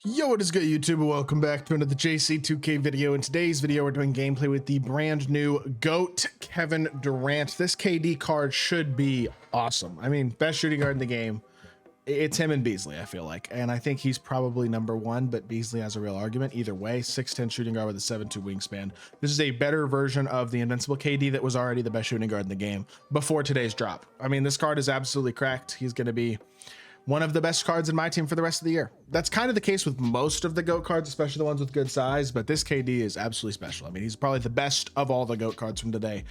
Yo, what is good, YouTube? Welcome back to another JC2K video. In today's video, we're doing gameplay with the brand new GOAT Kevin Durant. This KD card should be awesome. I mean, best shooting guard in the game. It's him and Beasley, I feel like. And I think he's probably number one, but Beasley has a real argument. Either way, 6'10 shooting guard with a 7'2 wingspan. This is a better version of the invincible KD that was already the best shooting guard in the game before today's drop. I mean, this card is absolutely cracked. He's going to be one of the best cards in my team for the rest of the year. That's kind of the case with most of the GOAT cards, especially the ones with good size, but this KD is absolutely special. I mean, he's probably the best of all the GOAT cards from today.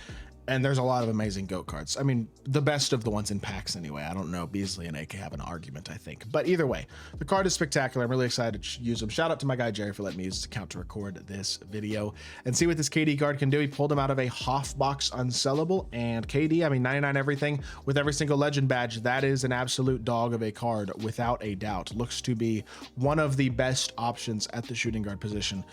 And there's a lot of amazing GOAT cards. I mean, the best of the ones in packs anyway. I don't know. Beasley and AK have an argument, I think. But either way, the card is spectacular. I'm really excited to use him. Shout out to my guy Jerry for letting me use his account to record this video and see what this KD card can do. He pulled him out of a Hoff box unsellable, and KD, I mean, 99 everything with every single legend badge. That is an absolute dog of a card without a doubt. Looks to be one of the best options at the shooting guard position.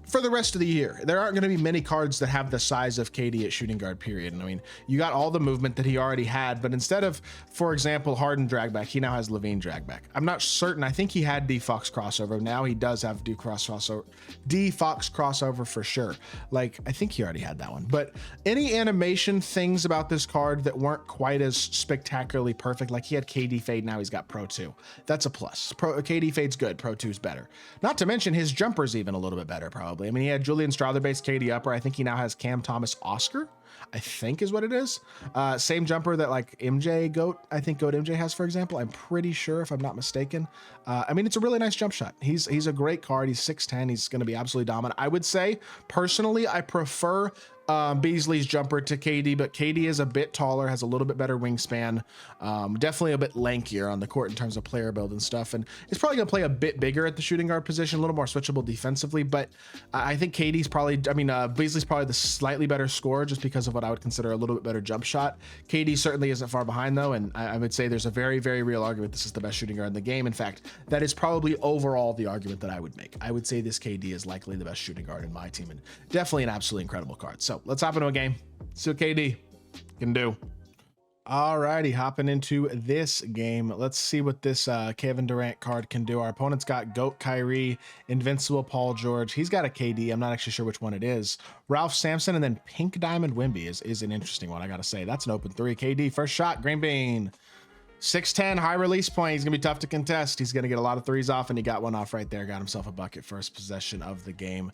For the rest of the year. There aren't going to be many cards that have the size of KD at shooting guard, period. And I mean, you got all the movement that he already had, but instead of, for example, Harden drag back, he now has Levine drag back. I'm not certain. I think he had D-Fox crossover. Now he does have D-Fox crossover for sure. Like, I think he already had that one. But any animation things about this card that weren't quite as spectacularly perfect, like he had KD fade, now he's got Pro 2. That's a plus. KD fade's good. Pro 2's better. Not to mention his jumper's even a little bit better, probably. I mean, he had Julian Strawther based KD upper. I think he now has Cam Thomas Oscar, I think is what it is. Same jumper that like MJ GOAT, I think GOAT MJ has, for example. I'm pretty sure, if I'm not mistaken. I mean, it's a really nice jump shot. He's a great card. He's 6'10. He's going to be absolutely dominant. I would say, personally, I prefer Beasley's jumper to KD, but KD is a bit taller, has a little bit better wingspan, definitely a bit lankier on the court in terms of player build and stuff, and he's probably going to play a bit bigger at the shooting guard position, a little more switchable defensively, but I think KD's probably, Beasley's probably the slightly better scorer just because of what I would consider a little bit better jump shot. KD certainly isn't far behind though, and I would say there's a very, very real argument this is the best shooting guard in the game. In fact, that is probably overall the argument that I would make. I would say this KD is likely the best shooting guard in my team, and definitely an absolutely incredible card. So let's hop into a game. See what KD can do. Alrighty, hopping into this game. Let's see what this Kevin Durant card can do. Our opponent's got GOAT Kyrie, Invincible Paul George. He's got a KD. I'm not actually sure which one it is. Ralph Sampson, and then Pink Diamond Wemby is an interesting one, I gotta say. That's an open three. KD, first shot, green bean. 6'10", high release point. He's gonna be tough to contest. He's gonna get a lot of threes off, and he got one off right there. Got himself a bucket, first possession of the game.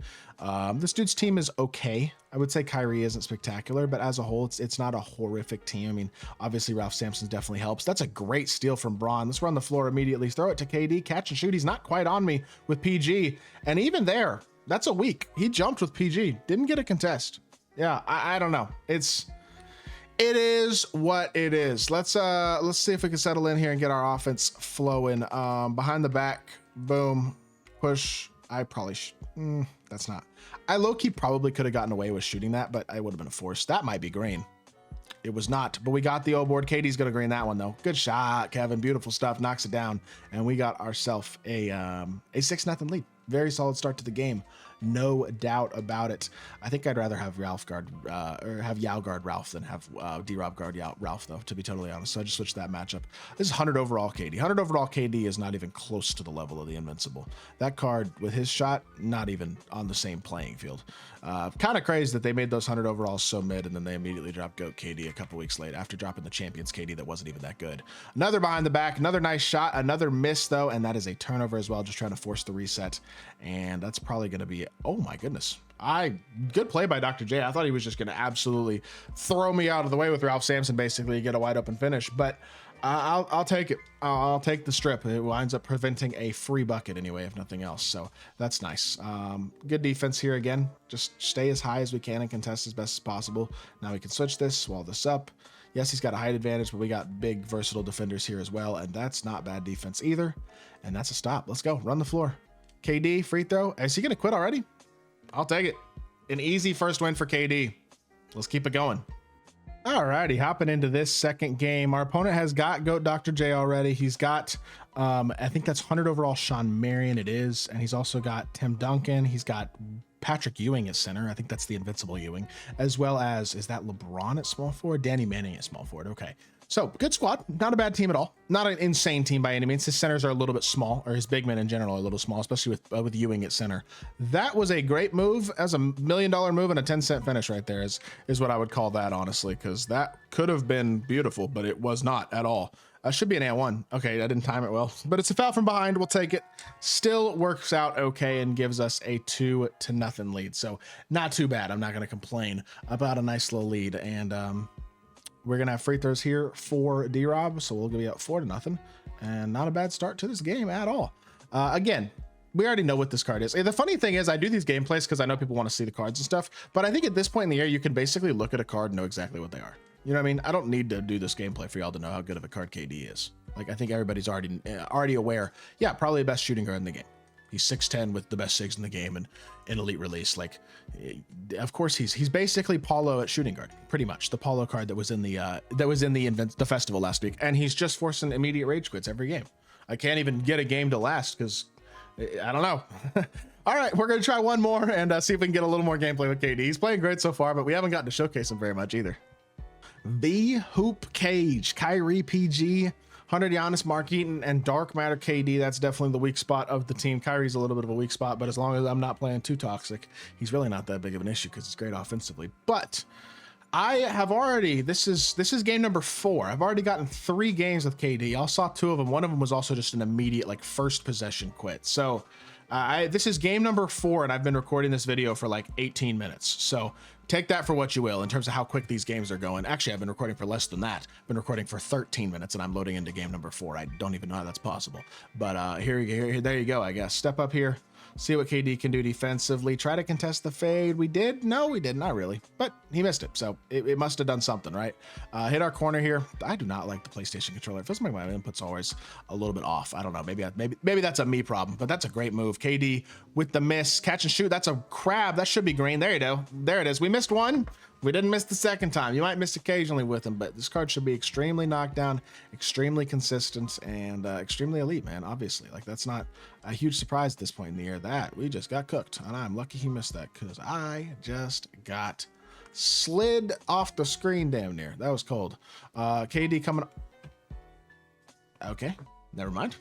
This dude's team is okay. I would say Kyrie isn't spectacular, but as a whole, it's not a horrific team. I mean, obviously Ralph Sampson definitely helps. That's a great steal from Braun. Let's run the floor immediately. Throw it to KD, catch and shoot. He's not quite on me with PG, and even there, that's a weak. He jumped with PG, didn't get a contest. Yeah, I don't know. It is what it is. Let's see if we can settle in here and get our offense flowing. Behind the back, boom, push. I probably that's not. I low-key probably could have gotten away with shooting that, but I would have been a force. That might be green. It was not, but we got the O board. KD's gonna green that one though. Good shot, Kevin. Beautiful stuff. Knocks it down, and we got ourselves a 6-0 lead. Very solid start to the game, no doubt about it. I think I'd rather have Ralph guard or have Yao guard Ralph than have D-Rob guard Ralph though, to be totally honest. So I just switched that matchup. This is 100 overall KD. 100 overall KD is not even close to the level of the Invincible. That card with his shot, not even on the same playing field. Kind of crazy that they made those 100 overalls so mid, and then they immediately dropped GOAT KD a couple weeks later after dropping the Champions KD that wasn't even that good. Another behind the back, another nice shot, another miss though, and that is a turnover as well, just trying to force the reset. And that's probably going to be, oh my goodness. Good play by Dr. J. I thought he was just going to absolutely throw me out of the way with Ralph Sampson, basically get a wide open finish, but I'll take it. I'll take the strip. It winds up preventing a free bucket anyway, if nothing else. So that's nice. Good defense here again. Just stay as high as we can and contest as best as possible. Now we can switch this, wall this up. Yes, he's got a height advantage, but we got big versatile defenders here as well, and that's not bad defense either. And that's a stop. Let's go. Run the floor. KD, free throw. Is he going to quit already? I'll take it. An easy first win for KD. Let's keep it going. Alrighty, hopping into this second game. Our opponent has got GOAT Dr. J already. He's got, I think that's 100 overall Sean Marion it is. And he's also got Tim Duncan. He's got Patrick Ewing at center. I think that's the Invincible Ewing. As well as, is that LeBron at small forward? Danny Manning at small forward. Okay. So good squad, not a bad team at all. Not an insane team by any means. His centers are a little bit small, or his big men in general are a little small, especially with Ewing at center. That was a great move. As a $1 million move and a 10-cent finish right there is what I would call that, honestly, because that could have been beautiful, but it was not at all. Should be an A1. Okay, I didn't time it well, but it's a foul from behind. We'll take it. Still works out okay and gives us a 2-0 lead. So not too bad. I'm not going to complain about a nice little lead. And we're going to have free throws here for D-Rob. So we'll be up 4-0, and not a bad start to this game at all. Again, we already know what this card is. The funny thing is I do these gameplays because I know people want to see the cards and stuff, but I think at this point in the year, you can basically look at a card and know exactly what they are. You know what I mean? I don't need to do this gameplay for y'all to know how good of a card KD is. Like, I think everybody's already aware. Yeah, probably the best shooting guard in the game. He's 6'10" with the best SIGs in the game and an elite release. Like, of course, he's basically Paulo at shooting guard, pretty much. The Paulo card that was in the festival last week, and he's just forcing immediate rage quits every game. I can't even get a game to last because I don't know. All right, we're gonna try one more and see if we can get a little more gameplay with KD. He's playing great so far, but we haven't gotten to showcase him very much either. The Hoop Cage, Kyrie PG, 100 Giannis, Mark Eaton, and Dark Matter KD. That's definitely the weak spot of the team. Kyrie's a little bit of a weak spot, but as long as I'm not playing too toxic, he's really not that big of an issue because he's great offensively. But I have already, this is game number 4. I've already gotten 3 games with KD. Y'all saw 2 of them. One of them was also just an immediate, like, first possession quit. So this is game number 4, and I've been recording this video for like 18 minutes. So take that for what you will in terms of how quick these games are going. Actually, I've been recording for less than that. I've been recording for 13 minutes, and I'm loading into game number 4. I don't even know how that's possible. But there you go, I guess. Step up here. See what KD can do defensively. Try to contest the fade. We did? No, we did not really, but he missed it. So it must have done something, right? Hit our corner here. I do not like the PlayStation controller. It feels like my input's always a little bit off. I don't know. Maybe that's a me problem, but that's a great move. KD with the miss, catch and shoot. That's a crab. That should be green. There you go. There it is. We missed one. We didn't miss the second time. You might miss occasionally with him, but this card should be extremely knocked down, extremely consistent, and extremely elite, man. Obviously, like, that's not a huge surprise at this point in the year. That we just got cooked, and I'm lucky he missed that because I just got slid off the screen damn near. That was cold. KD coming. Okay, never mind.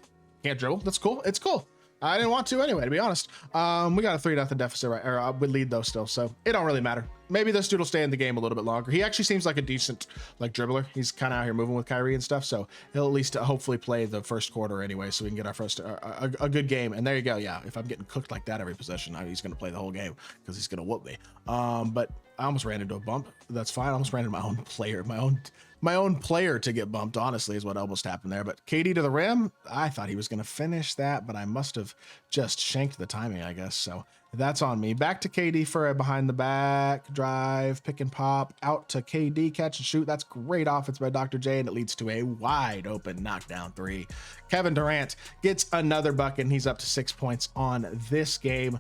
Can't dribble. That's cool. It's cool. I didn't want to anyway, to be honest. We got a 3-0 deficit, right? Or we lead though still, so it don't really matter. Maybe this dude will stay in the game a little bit longer. He actually seems like a decent, like, dribbler. He's kind of out here moving with Kyrie and stuff, so he'll at least hopefully play the first quarter anyway, so we can get our first a good game. And there you go. Yeah, if I'm getting cooked like that every possession, he's gonna play the whole game because he's gonna whoop me. But I almost ran into a bump. That's fine. I almost ran into my own player, my own player to get bumped, honestly, is what almost happened there. But KD to the rim, I thought he was going to finish that, but I must have just shanked the timing, I guess. So that's on me. Back to KD for a behind the back drive, pick and pop, out to KD, catch and shoot. That's great offense by Dr. J, and it leads to a wide open knockdown 3. Kevin Durant gets another bucket, and he's up to 6 points on this game.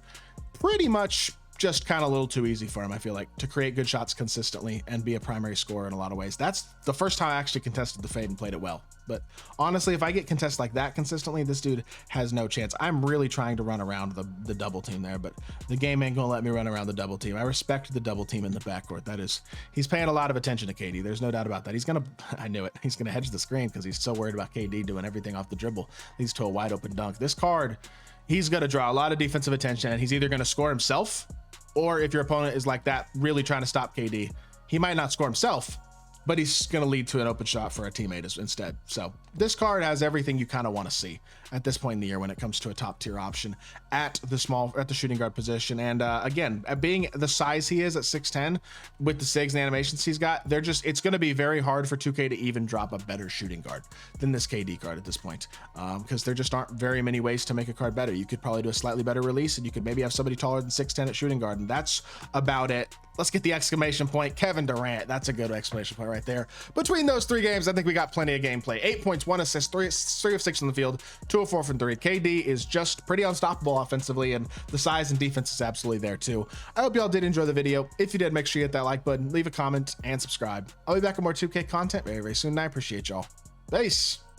Pretty much just kind of a little too easy for him, I feel like, to create good shots consistently and be a primary scorer in a lot of ways. That's the first time I actually contested the fade and played it well. But honestly, if I get contested like that consistently, this dude has no chance. I'm really trying to run around the double team there, but the game ain't gonna let me run around the double team. I respect the double team in the backcourt. That is, he's paying a lot of attention to KD. There's no doubt about that. He's gonna, I knew it, he's gonna hedge the screen because he's so worried about KD doing everything off the dribble. Leads to a wide open dunk. This card, he's gonna draw a lot of defensive attention, and he's either gonna score himself, or if your opponent is like that, really trying to stop KD, he might not score himself, but he's going to lead to an open shot for a teammate instead. So this card has everything you kind of want to see at this point in the year when it comes to a top tier option at the shooting guard position. And again, being the size he is at 6'10", with the SIGs and animations he's got, it's going to be very hard for 2K to even drop a better shooting guard than this KD card at this point, because there just aren't very many ways to make a card better. You could probably do a slightly better release, and you could maybe have somebody taller than 6'10" at shooting guard, and that's about it. Let's get the exclamation point. Kevin Durant. That's a good exclamation point right there. Between those 3 games, I think we got plenty of gameplay. 8 points, 1 assist, 3 of 6 on the field, 2 of 4 from 3. KD is just pretty unstoppable offensively, and the size and defense is absolutely there too. I hope y'all did enjoy the video. If you did, make sure you hit that like button, leave a comment, and subscribe. I'll be back with more 2K content very, very soon, and I appreciate y'all. Peace.